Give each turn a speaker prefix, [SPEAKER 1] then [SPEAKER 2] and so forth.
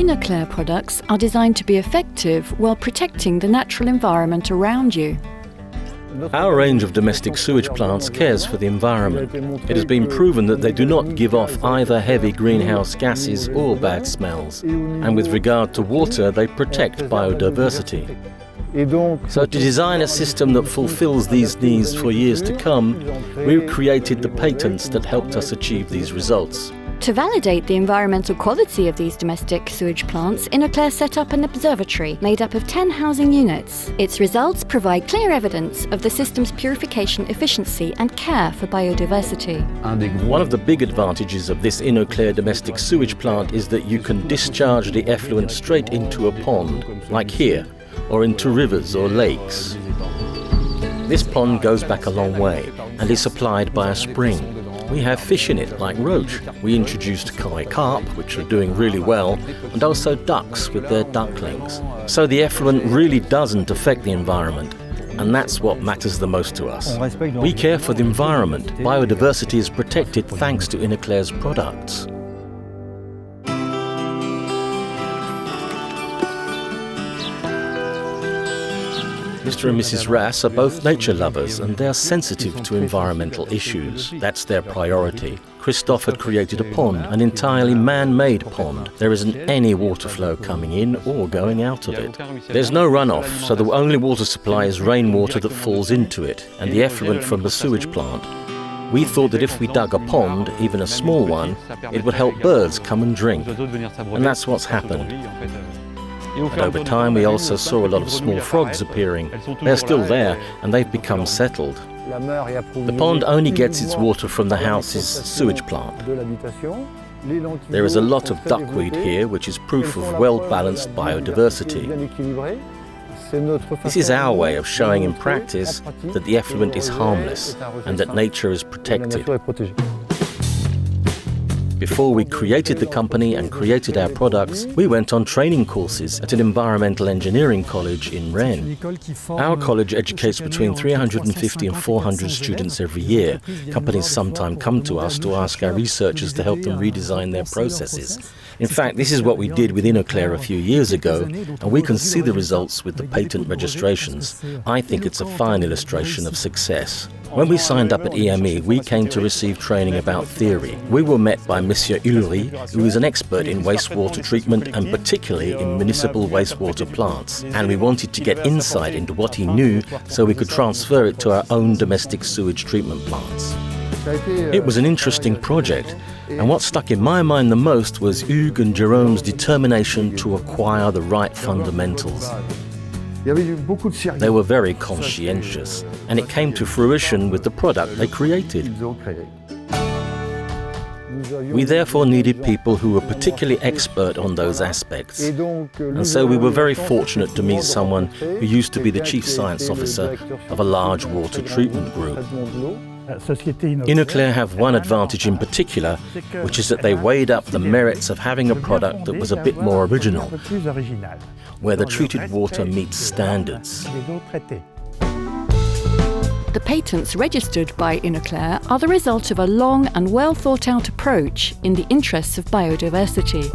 [SPEAKER 1] Innoclair products are designed to be effective while protecting the natural environment around you.
[SPEAKER 2] Our range of domestic sewage plants cares for the environment. It has been proven that they do not give off either heavy greenhouse gases or bad smells. And with regard to water, they protect biodiversity. So to design a system that fulfills these needs for years to come, we created the patents that helped us achieve these results.
[SPEAKER 1] To validate the environmental quality of these domestic sewage plants, Innoclair set up an observatory made up of 10 housing units. Its results provide clear evidence of the system's purification efficiency and care for biodiversity.
[SPEAKER 2] One of the big advantages of this Innoclair domestic sewage plant is that you can discharge the effluent straight into a pond, like here, or into rivers or lakes. This pond goes back a long way and is supplied by a spring. We have fish in it, like roach. We introduced koi carp, which are doing really well, and also ducks with their ducklings. So the effluent really doesn't affect the environment, and that's what matters the most to us. We care for the environment. Biodiversity is protected thanks to Innoclair's products. Mr. and Mrs. Rass are both nature lovers and they are sensitive to environmental issues. That's their priority. Christophe had created a pond, an entirely man-made pond. There isn't any water flow coming in or going out of it. There's no runoff, so the only water supply is rainwater that falls into it and the effluent from the sewage plant. We thought that if we dug a pond, even a small one, it would help birds come and drink. And that's what's happened. And over time we also saw a lot of small frogs appearing. They're still there and they've become settled. The pond only gets its water from the house's sewage plant. There is a lot of duckweed here, which is proof of well-balanced biodiversity. This is our way of showing in practice that the effluent is harmless and that nature is protected. Before we created the company and created our products, we went on training courses at an environmental engineering college in Rennes. Our college educates between 350 and 400 students every year. Companies sometimes come to us to ask our researchers to help them redesign their processes. In fact, this is what we did with Innoclair a few years ago, and we can see the results with the patent registrations. I think it's a fine illustration of success. When we signed up at EME, we came to receive training about theory. We were met by Monsieur Ulry, who is an expert in wastewater treatment and particularly in municipal wastewater plants. And we wanted to get insight into what he knew so we could transfer it to our own domestic sewage treatment plants. It was an interesting project, and what stuck in my mind the most was Hugues and Jérôme's determination to acquire the right fundamentals. They were very conscientious, and it came to fruition with the product they created. We therefore needed people who were particularly expert on those aspects. And so we were very fortunate to meet someone who used to be the chief science officer of a large water treatment group. Innoclair have one advantage in particular, which is that they weighed up the merits of having a product that was a bit more original, where the treated water meets standards.
[SPEAKER 1] The patents registered by Innoclair are the result of a long and well thought out approach in the interests of biodiversity.